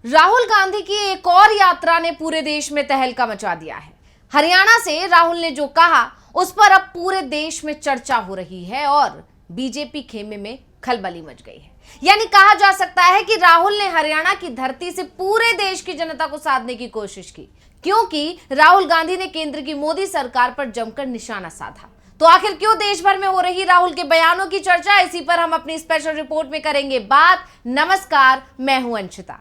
राहुल गांधी की एक और यात्रा ने पूरे देश में तहलका मचा दिया है। हरियाणा से राहुल ने जो कहा उस पर अब पूरे देश में चर्चा हो रही है और बीजेपी खेमे में खलबली मच गई है। यानी कहा जा सकता है कि राहुल ने हरियाणा की धरती से पूरे देश की जनता को साधने की कोशिश की, क्योंकि राहुल गांधी ने केंद्र की मोदी सरकार पर जमकर निशाना साधा। तो आखिर क्यों देश भर में हो रही राहुल के बयानों की चर्चा, इसी पर हम अपनी स्पेशल रिपोर्ट में करेंगे बात। नमस्कार, मैं हूं अंशिता।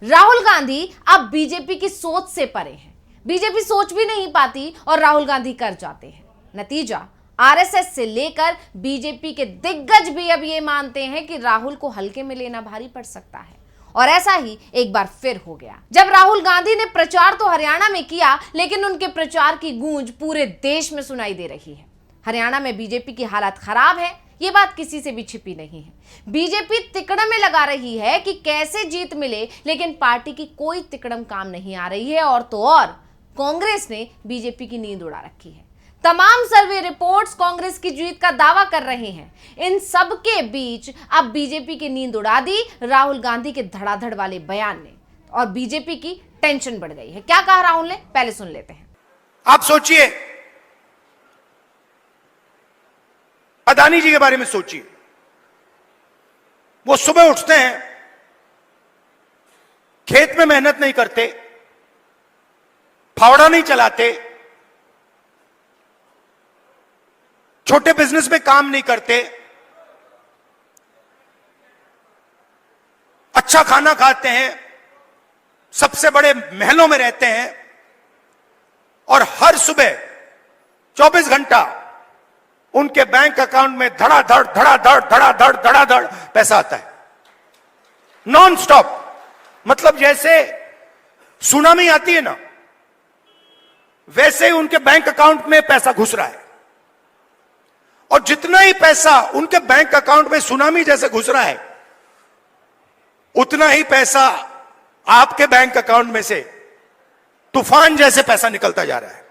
राहुल गांधी अब बीजेपी की सोच से परे हैं। बीजेपी सोच भी नहीं पाती और राहुल गांधी कर जाते हैं। नतीजा, आरएसएस से लेकर बीजेपी के दिग्गज भी अब ये मानते हैं कि राहुल को हल्के में लेना भारी पड़ सकता है। और ऐसा ही एक बार फिर हो गया, जब राहुल गांधी ने प्रचार तो हरियाणा में किया, लेकिन उनके प्रचार की गूंज पूरे देश में सुनाई दे रही है। हरियाणा में बीजेपी की हालत खराब है, ये बात किसी से भी छिपी नहीं है। बीजेपी तिकड़म में लगा रही है कि कैसे जीत मिले, लेकिन पार्टी की कोई तिकड़म काम नहीं आ रही है। और तो और कांग्रेस ने बीजेपी की नींद उड़ा रखी है। तमाम सर्वे रिपोर्ट्स कांग्रेस की जीत का दावा कर रहे हैं। इन सब के बीच अब बीजेपी की नींद उड़ा दी राहुल गांधी के धड़ाधड़ वाले बयान ने, और बीजेपी की टेंशन बढ़ गई है। क्या कहा राहुल ने, पहले सुन लेते हैं। आप सोचिए, अदानी जी के बारे में सोचिए। वो सुबह उठते हैं, खेत में मेहनत नहीं करते, फावड़ा नहीं चलाते, छोटे बिजनेस में काम नहीं करते, अच्छा खाना खाते हैं, सबसे बड़े महलों में रहते हैं, और हर सुबह 24 घंटा उनके बैंक अकाउंट में धड़ाधड़ धड़ाधड़ धड़ाधड़ धड़ाधड़ पैसा आता है, नॉन स्टॉप। मतलब जैसे सुनामी आती है ना, वैसे ही उनके बैंक अकाउंट में पैसा घुस रहा है। और जितना ही पैसा उनके बैंक अकाउंट में सुनामी जैसे घुस रहा है, उतना ही पैसा आपके बैंक अकाउंट में से तूफान जैसे पैसा निकलता जा रहा है।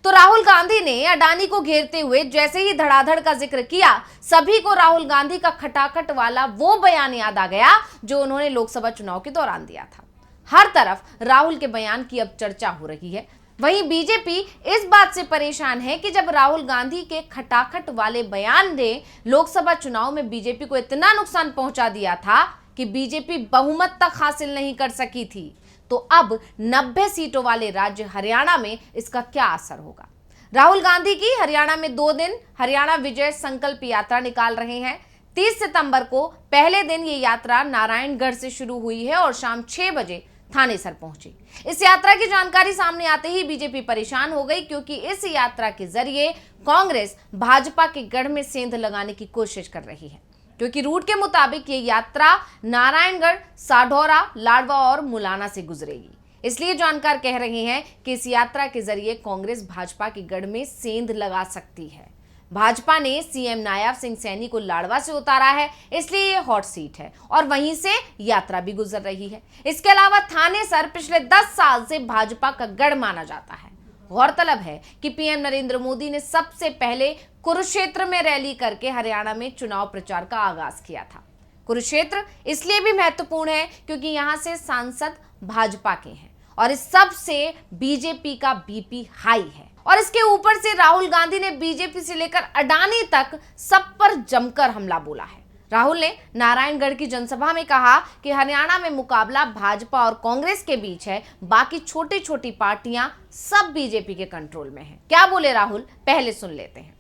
तो राहुल गांधी ने अडानी को घेरते हुए जैसे ही धड़ाधड़ का जिक्र किया, सभी को राहुल गांधी का खटाखट वाला वो बयान याद आ गया जो उन्होंने लोकसभा चुनाव के दौरान दिया था। हर तरफ राहुल के बयान की अब चर्चा हो रही है। वहीं बीजेपी इस बात से परेशान है कि जब राहुल गांधी के खटाखट वाले बयान ने लोकसभा चुनाव में बीजेपी को इतना नुकसान पहुंचा दिया था कि बीजेपी बहुमत तक हासिल नहीं कर सकी थी, तो अब 90 सीटों वाले राज्य हरियाणा में इसका क्या असर होगा। राहुल गांधी की हरियाणा में 2 दिन हरियाणा विजय संकल्प यात्रा निकाल रहे हैं। 30 सितंबर को पहले दिन ये यात्रा नारायणगढ़ से शुरू हुई है और शाम 6 बजे थानेसर पहुंची। इस यात्रा की जानकारी सामने आते ही बीजेपी परेशान हो गई, क्योंकि इस यात्रा के जरिए कांग्रेस भाजपा के गढ़ में सेंध लगाने की कोशिश कर रही है, क्योंकि रूट के मुताबिक ये यात्रा नारायणगढ़, साढौरा, लाडवा और मुलाना से गुजरेगी। इसलिए जानकार कह रहे हैं कि इस यात्रा के जरिए कांग्रेस भाजपा के गढ़ में सेंध लगा सकती है। भाजपा ने सीएम नायब सिंह सैनी को लाडवा से उतारा है, इसलिए ये हॉट सीट है और वहीं से यात्रा भी गुजर रही है। इसके अलावा थानेसर पिछले 10 साल से भाजपा का गढ़ माना जाता है। गौरतलब है कि पीएम नरेंद्र मोदी ने सबसे पहले कुरुक्षेत्र में रैली करके हरियाणा में चुनाव प्रचार का आगाज किया था। कुरुक्षेत्र इसलिए भी महत्वपूर्ण है क्योंकि यहां से सांसद भाजपा के हैं और इस सब से बीजेपी का बीपी हाई है। और इसके ऊपर से राहुल गांधी ने बीजेपी से लेकर अडानी तक सब पर जमकर हमला बोला है। राहुल ने नारायणगढ़ की जनसभा में कहा कि हरियाणा में मुकाबला भाजपा और कांग्रेस के बीच है, बाकी छोटी छोटी पार्टियां सब बीजेपी के कंट्रोल में हैं। क्या बोले राहुल, पहले सुन लेते हैं।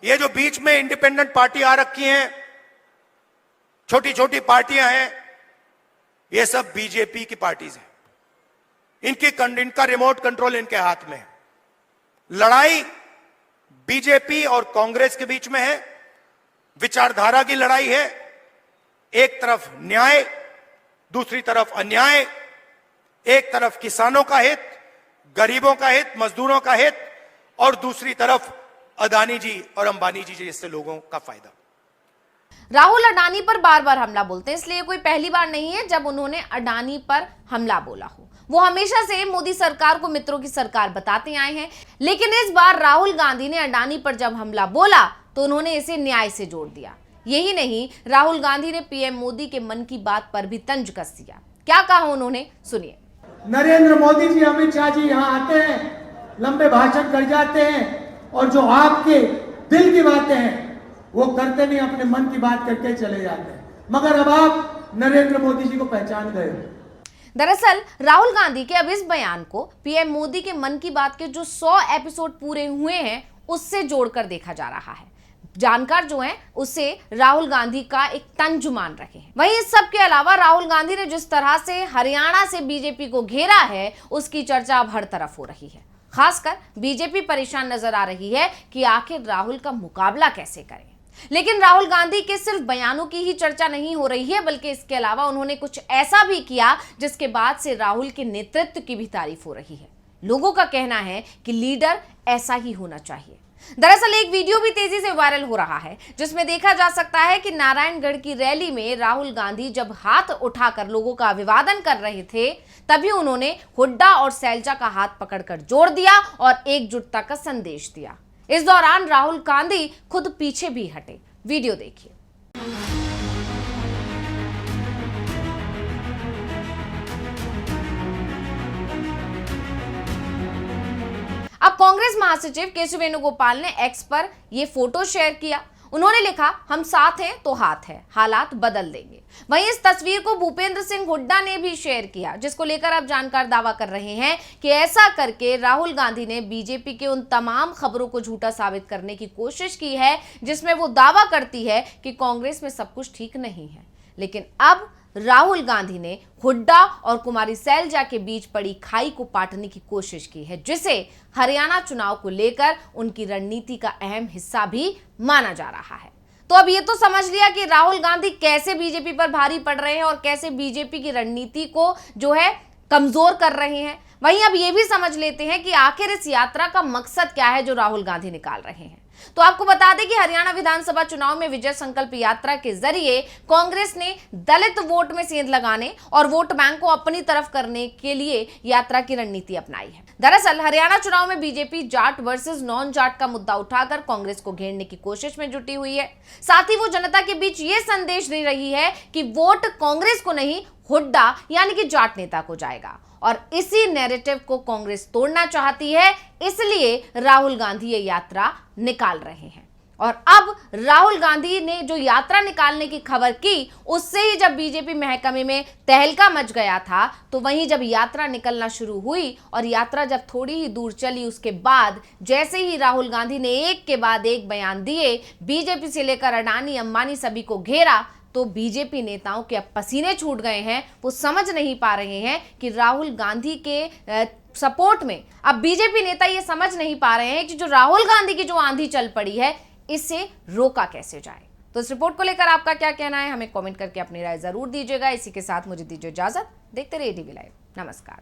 ये जो बीच में इंडिपेंडेंट पार्टी आ रखी हैं, छोटी छोटी पार्टियां हैं, ये सब बीजेपी की पार्टीज हैं। इनका रिमोट कंट्रोल इनके हाथ में है। लड़ाई बीजेपी और कांग्रेस के बीच में है, विचारधारा की लड़ाई है। एक तरफ न्याय, दूसरी तरफ अन्याय, एक तरफ किसानों का हित, गरीबों का हित, मजदूरों का हित, और दूसरी तरफ अदानी जी और अंबानी जी जैसे लोगों का फायदा। राहुल अडानी पर बार बार हमला बोलते हैं, इसलिए कोई पहली बार नहीं है जब उन्होंने अडानी पर हमला बोला हो। वो हमेशा से मोदी सरकार को मित्रों की सरकार बताते आए हैं, लेकिन इस बार राहुल गांधी ने अडानी पर जब हमला बोला तो उन्होंने इसे न्याय से जोड़ दिया। यही नहीं, राहुल गांधी ने पीएम मोदी के मन की बात पर भी तंज कस दिया। क्या कहा उन्होंने, सुनिए। नरेंद्र मोदी जी, अमित शाह जी यहाँ आते हैं, लंबे भाषण कर जाते हैं और जो आपके दिल की बातें हैं वो करते नहीं, अपने मन की बात करके चले जाते हैं। मगर अब आप नरेंद्र मोदी जी को पहचान गए। दरअसल राहुल गांधी के अब इस बयान को पीएम मोदी के मन की बात के जो 100 एपिसोड पूरे हुए हैं उससे जोड़कर देखा जा रहा है। जानकार जो हैं उसे राहुल गांधी का एक तंज मान रहे हैं। वहीं इस सब के अलावा राहुल गांधी ने जिस तरह से हरियाणा से बीजेपी को घेरा है उसकी चर्चा अब हर तरफ हो रही है। खासकर बीजेपी परेशान नजर आ रही है कि आखिर राहुल का मुकाबला कैसे करें। लेकिन राहुल गांधी के सिर्फ बयानों की ही चर्चा नहीं हो रही है, बल्कि इसके अलावा उन्होंने कुछ ऐसा भी किया जिसके बाद से राहुल के नेतृत्व की भी तारीफ हो रही है। लोगों का कहना है कि लीडर ऐसा ही होना चाहिए। दरअसल एक वीडियो भी तेजी से वायरल हो रहा है जिसमें देखा जा सकता है कि नारायणगढ़ की रैली में राहुल गांधी जब हाथ उठाकर लोगों का अभिवादन कर रहे थे तभी उन्होंने हुड्डा और सैलजा का हाथ पकड़कर जोड़ दिया और एकजुटता का संदेश दिया। इस दौरान राहुल गांधी खुद पीछे भी हटे। वीडियो देखिए। अब कांग्रेस महासचिव केशव वेणुगोपाल ने एक्स पर यह फोटो शेयर किया। उन्होंने लिखा, हम साथ हैं तो हाथ है, हालात बदल देंगे। वहीं इस तस्वीर को भूपेंद्र सिंह हुड्डा ने भी शेयर किया, जिसको लेकर अब जानकार दावा कर रहे हैं कि ऐसा करके राहुल गांधी ने बीजेपी के उन तमाम खबरों को झूठा साबित करने की कोशिश की है जिसमें वो दावा करती है कि कांग्रेस में सब कुछ ठीक नहीं है। लेकिन अब राहुल गांधी ने हुड्डा और कुमारी सैलजा के बीच पड़ी खाई को पाटने की कोशिश की है, जिसे हरियाणा चुनाव को लेकर उनकी रणनीति का अहम हिस्सा भी माना जा रहा है। तो अब ये तो समझ लिया कि राहुल गांधी कैसे बीजेपी पर भारी पड़ रहे हैं और कैसे बीजेपी की रणनीति को जो है कमजोर कर रहे हैं। वहीं अब ये भी समझ लेते हैं कि आखिर इस यात्रा का मकसद क्या है जो राहुल गांधी निकाल रहे हैं। तो आपको बता दें कि हरियाणा विधानसभा चुनाव में विजय संकल्प यात्रा के जरिए कांग्रेस ने दलित वोट में सेंध लगाने और वोट बैंक को अपनी तरफ करने के लिए यात्रा की रणनीति अपनाई है। दरअसल हरियाणा चुनाव में BJP Jat versus non Jat का मुद्दा उठाकर कांग्रेस को घेरने की कोशिश में जुटी हुई है। साथ ही वो जनता के बीच ये संदेश दे रही है कि वोट कांग्रेस को नहीं, हुड्डा यानी कि जाट नेता को जाएगा। और इसी नैरेटिव को कांग्रेस तोड़ना चाहती है, इसलिए राहुल गांधी ये यात्रा निकाल रहे हैं। और अब राहुल गांधी ने जो यात्रा निकालने की खबर की, उससे ही जब बीजेपी महकमे में तहलका मच गया था, तो वहीं जब यात्रा निकलना शुरू हुई और यात्रा जब थोड़ी ही दूर चली, उसके बाद जैसे ही राहुल गांधी ने एक के बाद एक बयान दिए, बीजेपी से लेकर अडानी अंबानी सभी को घेरा, तो बीजेपी नेताओं के अब पसीने छूट गए हैं। वो समझ नहीं पा रहे हैं कि राहुल गांधी के सपोर्ट में अब बीजेपी नेता ये समझ नहीं पा रहे हैं कि जो राहुल गांधी की जो आंधी चल पड़ी है, इसे रोका कैसे जाए। तो इस रिपोर्ट को लेकर आपका क्या कहना है, हमें कमेंट करके अपनी राय जरूर दीजिएगा। इसी के साथ मुझे दीजिए इजाजत। देखते रहिए ATV लाइव। नमस्कार।